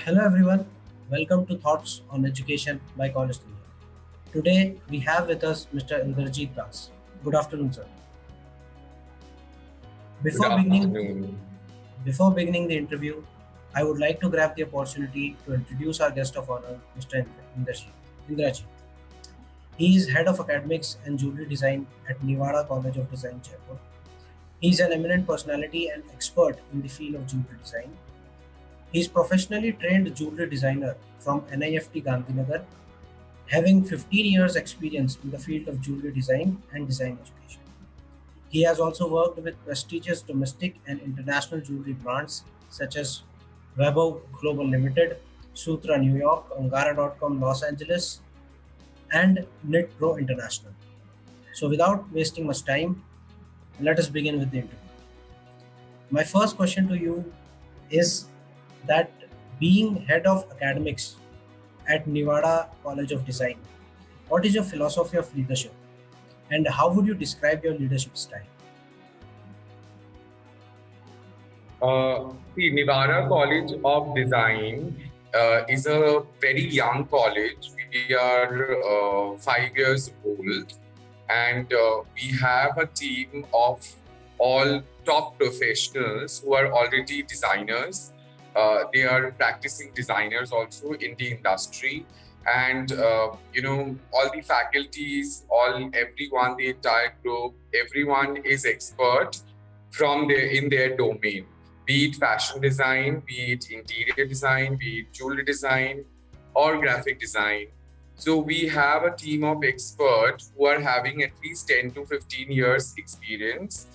Hello everyone, welcome to Thoughts on Education by College Dunia. Today we have with us Mr. Inderjeet Das. Good afternoon, sir. Good Before beginning, afternoon. before beginning the interview, I would like to grab the opportunity to introduce our guest of honor, Mr. Indrajit. He is head of academics and jewelry design at Nevada College of Design, Jaipur. He is an eminent personality and expert in the field of jewelry design. He is professionally trained jewelry designer from NIFT Gandhinagar, having 15 years experience in the field of jewelry design and design education. He has also worked with prestigious domestic and international jewelry brands such as Weber Global Limited, Sutra New York, Angara.com Los Angeles, and Knit Pro International. So, without wasting much time, let us begin with the interview. My first question to you is that being head of academics at Nevada College of Design, what is your philosophy of leadership and how would you describe your leadership style? The Nevada College of Design is a very young college. We are 5 years old, and we have a team of all top professionals who are already designers. They are practicing designers also in the industry, and all the faculties, everyone, the entire group, everyone is expert from their domain, be it fashion design, be it interior design, be it jewelry design, or graphic design. So we have a team of experts who are having at least 10 to 15 years experience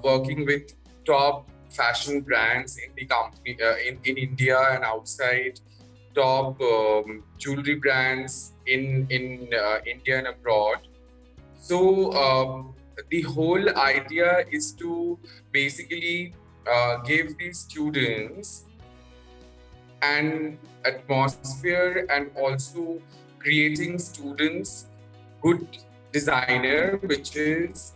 working with top fashion brands in the company in India and outside, top jewelry brands in India and abroad. So the whole idea is to basically give the students an atmosphere and also creating students good designer, which is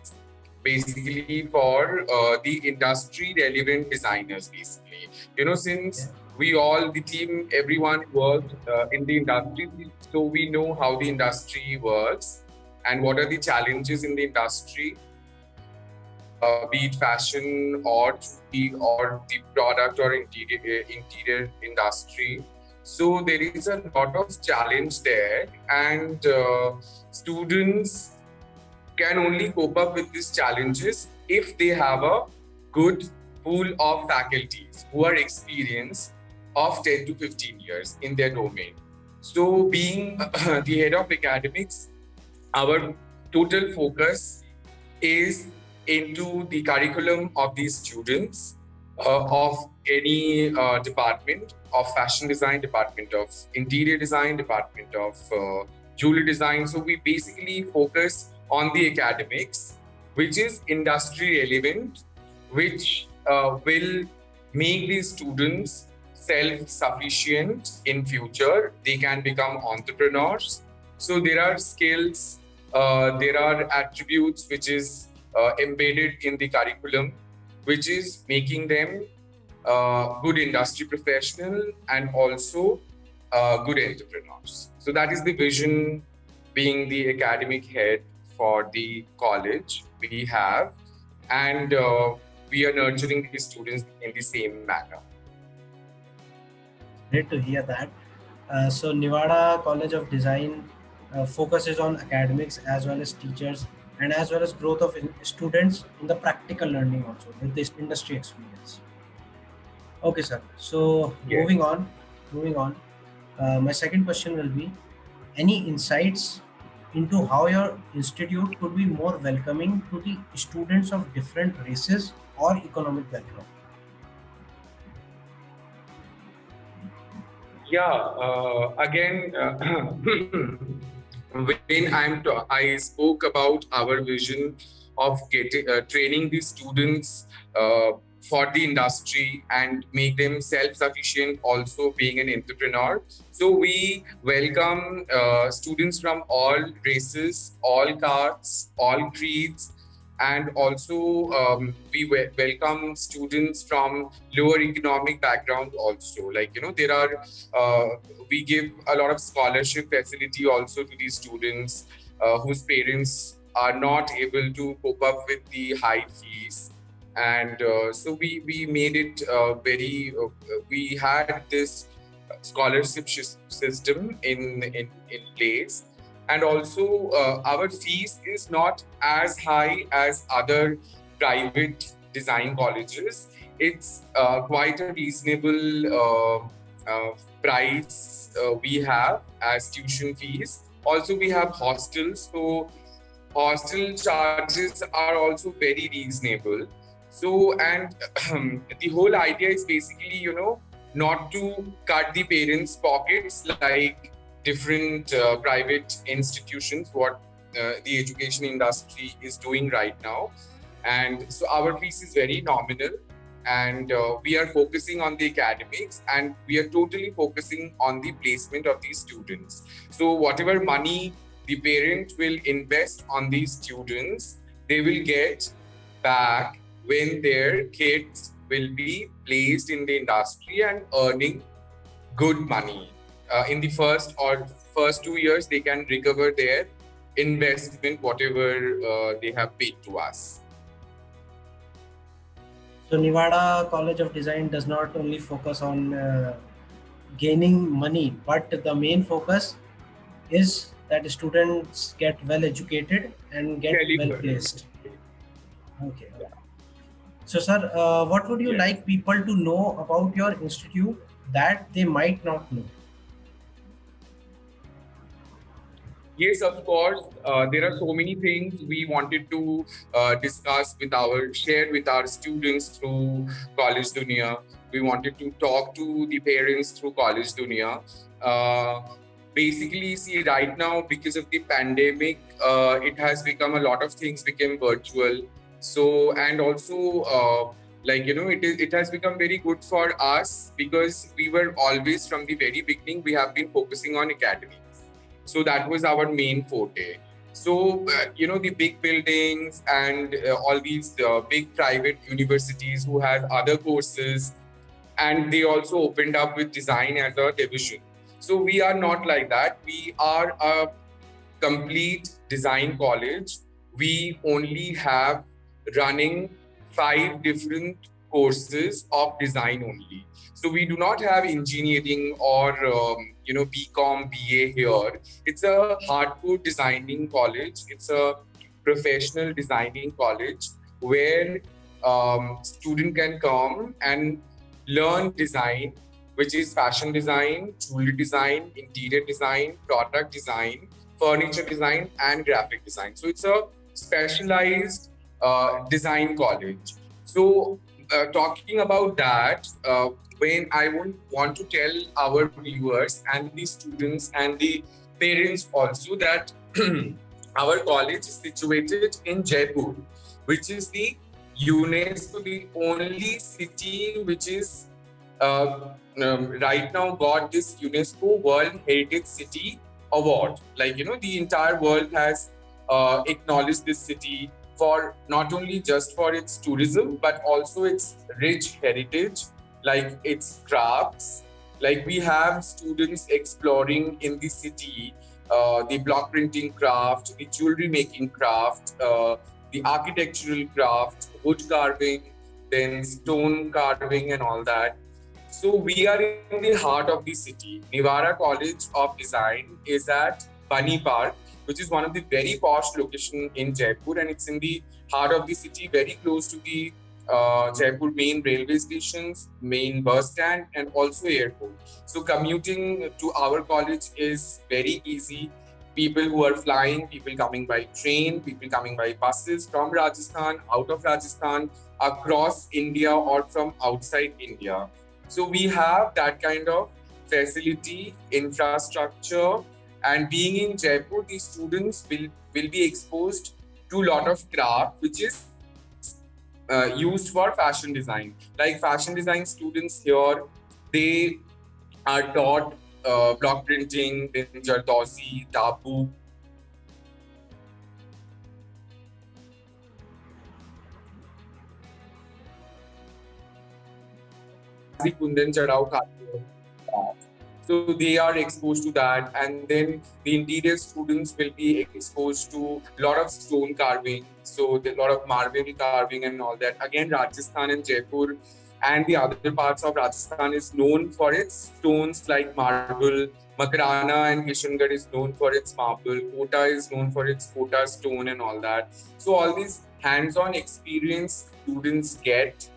basically for the industry relevant designers. Basically, since the team, everyone worked in the industry, so we know how the industry works and what are the challenges in the industry, be it fashion or jewelry or the product or interior industry. So there is a lot of challenge there, and students can only cope up with these challenges if they have a good pool of faculties who are experienced of 10 to 15 years in their domain. So being the head of academics, our total focus is into the curriculum of these students of any department of fashion design, department of interior design, department of jewelry design. So we basically focus on the academics, which is industry relevant, which will make these students self-sufficient in future. They can become entrepreneurs. So there are skills, there are attributes which is embedded in the curriculum, which is making them good industry professional and also good entrepreneurs. So that is the vision, being the academic head for the college we have, and we are nurturing the students in the same manner. Great to hear that. So Nevada College of Design focuses on academics as well as teachers and as well as growth of students in the practical learning also with this industry experience. Okay, sir. So Yes. moving on. My second question will be: any insights into how your institute could be more welcoming to the students of different races or economic background? Yeah, again, when I spoke about our vision of getting training the students for the industry and make them self-sufficient, also being an entrepreneur. So we welcome students from all races, all castes, all creeds, And also we welcome students from lower economic background also. Like, there are we give a lot of scholarship facility also to these students whose parents are not able to cope up with the high fees. And so we made it very we had this scholarship system in place. And also our fees is not as high as other private design colleges. It's quite a reasonable price we have as tuition fees. Also we have hostels, so hostel charges are also very reasonable. So, and the whole idea is basically, not to cut the parents' pockets like different private institutions, what the education industry is doing right now. And so our fees is very nominal, and we are focusing on the academics, and we are totally focusing on the placement of these students. So whatever money the parent will invest on these students, they will get back when their kids will be placed in the industry and earning good money. In the first 2 years, they can recover their investment, whatever they have paid to us. So Nevada College of Design does not only focus on gaining money, but the main focus is that students get well educated and get well placed. Okay. So, sir, what would you like people to know about your institute that they might not know? Yes, of course. There are so many things we wanted to share with our students through College Dunia. We wanted to talk to the parents through College Dunia. Basically, see, right now, because of the pandemic, it has become a lot of things became virtual. So, and also, it has become very good for us because we were always, from the very beginning, we have been focusing on academics. So that was our main forte. So, the big buildings and all these big private universities who have other courses, and they also opened up with design as a division. So we are not like that. We are a complete design college. We only have running 5 different courses of design only. So we do not have engineering or BCom, BA here. It's a hardcore designing college. It's a professional designing college where student can come and learn design, which is fashion design, jewelry design, interior design, product design, furniture design, and graphic design. So it's a specialized design college. So talking about that, when I want to tell our viewers and the students and the parents also that our college is situated in Jaipur, which is the UNESCO, the only city which is right now got this UNESCO World Heritage City Award. Like, the entire world has acknowledged this city for not only just for its tourism, but also its rich heritage, like its crafts. Like, we have students exploring in the city the block printing craft, the jewelry making craft, the architectural craft, wood carving, then stone carving and all that. So we are in the heart of the city. Nevada College of Design is at Bunny Park, which is one of the very posh location in Jaipur, and it's in the heart of the city, very close to the Jaipur main railway stations, main bus stand, and also airport. So commuting to our college is very easy. People who are flying, people coming by train, people coming by buses from Rajasthan, out of Rajasthan, across India or from outside India. So we have that kind of facility, infrastructure, and being in Jaipur, the students will be exposed to a lot of craft, which is used for fashion design. Like fashion design students here, they are taught block printing, then Jardozi, Tabu. Ghazi Kundan Chadao Khadi. So they are exposed to that, and then the interior students will be exposed to a lot of stone carving, so a lot of marble carving and all that. Again, Rajasthan and Jaipur and the other parts of Rajasthan is known for its stones like marble. Makarana and Kishangarh is known for its marble. Kota is known for its Kota stone and all that. So all these hands-on experience students get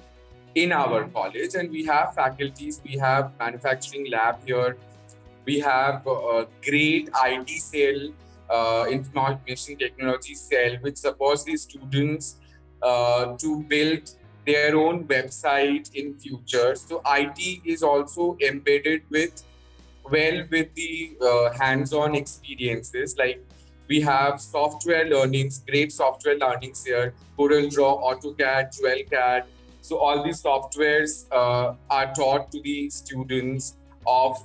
in our college, and we have faculties, we have manufacturing lab here, we have a great IT cell, information technology cell, which supports the students to build their own website in future. So IT is also embedded with the hands-on experiences. Like we have software learnings, great software learnings here, CorelDRAW, AutoCAD, JewelCAD. So all these softwares are taught to the students of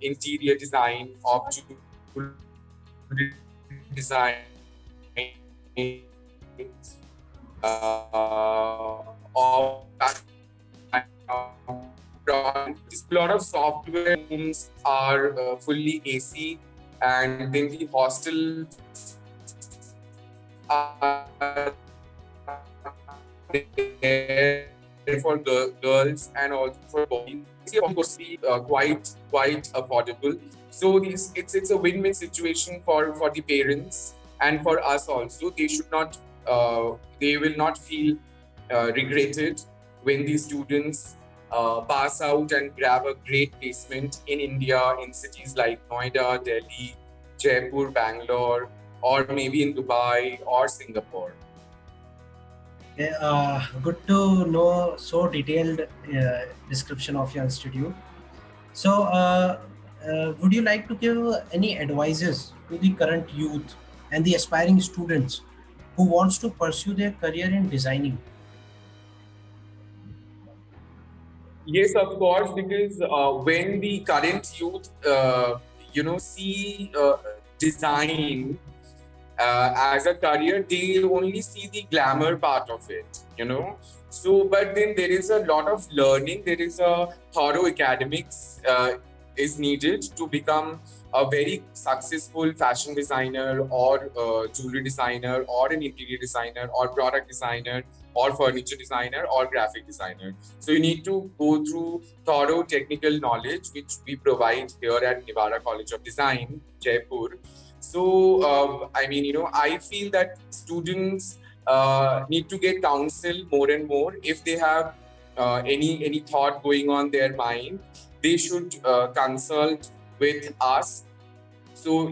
interior design, of jewelry design, of a lot of software rooms are fully AC, and then the hostels are there for girls and also for boys. Of course, be quite affordable. So it's a win-win situation for the parents and for us also. They will not feel regretted when the students pass out and grab a great placement in India, in cities like Noida, Delhi, Jaipur, Bangalore, or maybe in Dubai or Singapore. Yeah, good to know so detailed description of your institute. So, would you like to give any advices to the current youth and the aspiring students who wants to pursue their career in designing? Yes, of course, because when the current youth, see design as a career, they only see the glamour part of it. So, but then there is a lot of learning, there is a thorough academics is needed to become a very successful fashion designer or jewelry designer or an interior designer or product designer or furniture designer or graphic designer. So you need to go through thorough technical knowledge, which we provide here at Nivara College of Design, Jaipur. So, I feel that students need to get counsel more and more. If they have any thought going on their mind, they should consult with us. So,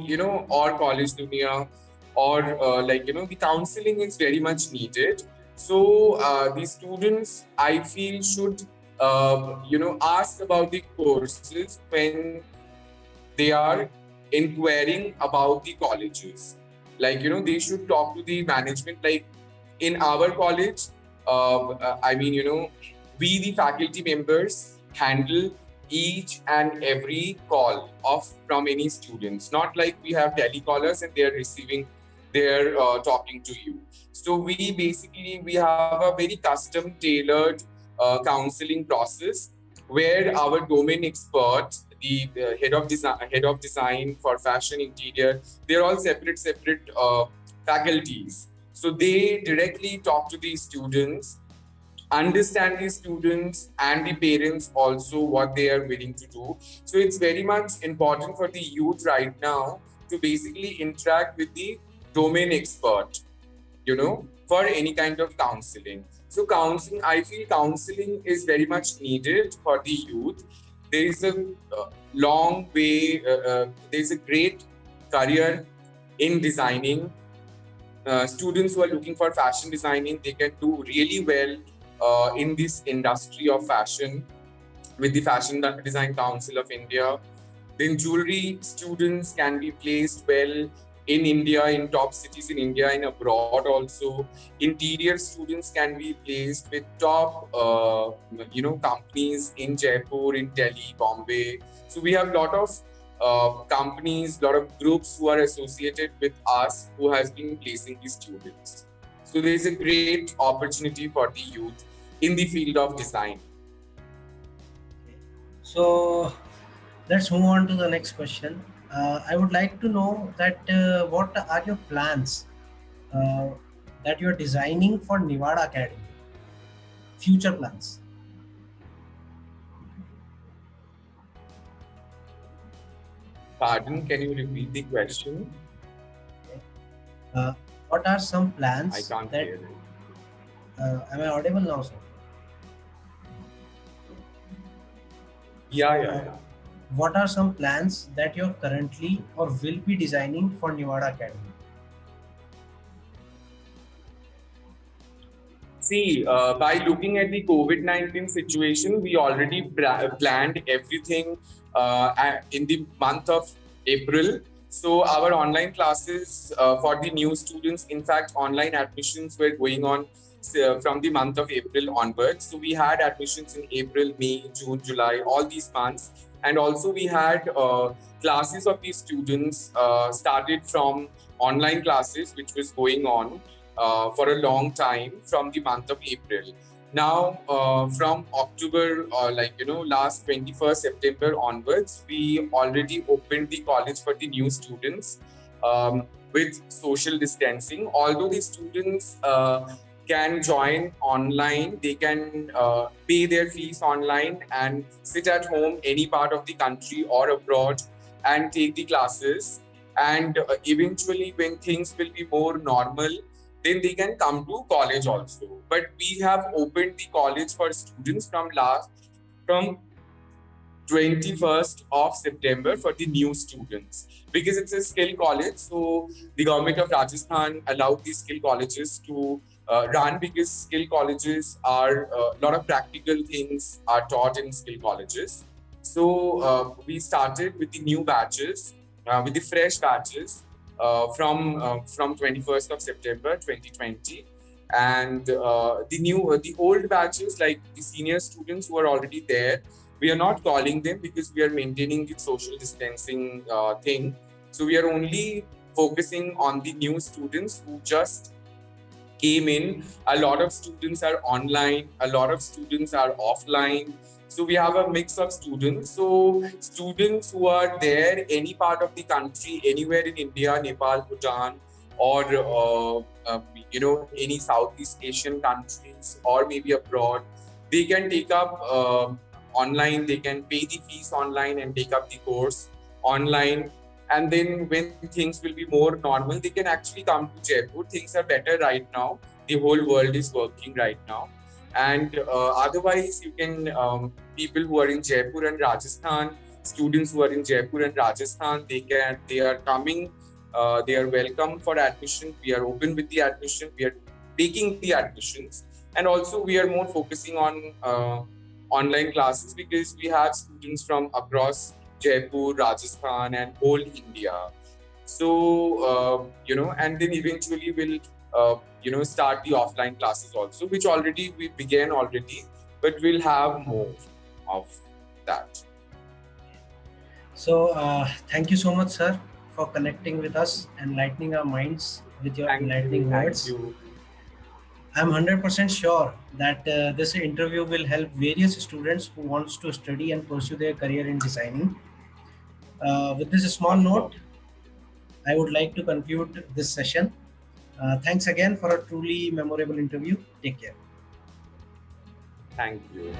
or College Dunia, or the counseling is very much needed. So, the students, I feel, should, ask about the courses when they are inquiring about the colleges. They should talk to the management. Like in our college, we, the faculty members, handle each and every call from any students. Not like we have telecallers and they are receiving, they're talking to you. So we have a very custom tailored counseling process where our domain expert, the head of design for fashion interior, they're all separate faculties. So they directly talk to the students, understand the students and the parents also what they are willing to do. So it's very much important for the youth right now to basically interact with the domain expert, for any kind of counseling. So I feel counseling is very much needed for the youth. There is a long way, there's a great career in designing. Students who are looking for fashion designing, they can do really well in this industry of fashion with the Fashion Design Council of India. Then jewelry students can be placed well in India, in top cities in India and abroad also. Interior students can be placed with top, companies in Jaipur, in Delhi, Bombay. So we have a lot of companies, a lot of groups who are associated with us who has been placing these students. So there is a great opportunity for the youth in the field of design. So let's move on to the next question. I would like to know that what are your plans uh, that you are designing for Nevada Academy? Future plans. Pardon, can you repeat the question? Uh, what are some I plans can't that hear it. am I audible now, sir? Yeah, So, yeah, yeah. what are some plans that you're currently or will be designing for Nevada Academy? See, by looking at the COVID-19 situation, we already planned everything in the month of April. So our online classes for the new students, in fact, online admissions were going on from the month of April onwards. So we had admissions in April, May, June, July, all these months. And also we had classes of these students started from online classes, which was going on for a long time from the month of April. Now, from October, last 21st September onwards, we already opened the college for the new students with social distancing. Although the students can join online, they can pay their fees online and sit at home, any part of the country or abroad, and take the classes. And eventually, when things will be more normal, then they can come to college also. But we have opened the college for students from 21st of September for the new students, because it's a skill college. So the government of Rajasthan allowed these skill colleges to run, because skill colleges are a lot of practical things are taught in skill colleges. So we started with the new batches, with the fresh batches from 21st of September 2020. And the old batches, like the senior students who are already there, we are not calling them because we are maintaining the social distancing thing. So we are only focusing on the new students who just came in. A lot of students are online, a lot of students are offline. So we have a mix of students. So students who are there, any part of the country, anywhere in India, Nepal, Bhutan, or any Southeast Asian countries, or maybe abroad, they can take up online. They can pay the fees online and take up the course online. And then when things will be more normal, they can actually come to Jaipur. Things are better right now. The whole world is working right now. And otherwise, you can people who are in Jaipur and Rajasthan, students who are in Jaipur and Rajasthan, they are coming. They are welcome for admission. We are open with the admission. We are taking the admissions, and also we are more focusing on online classes, because we have students from across Jaipur, Rajasthan, and whole India. So and then eventually we'll start the offline classes also, which already we began already, but we'll have more of that. So, thank you so much, sir, for connecting with us and enlightening our minds with your enlightening words. Thank you. I'm 100% sure that this interview will help various students who wants to study and pursue their career in designing. With this small note, I would like to conclude this session. Thanks again for a truly memorable interview. Take care. Thank you.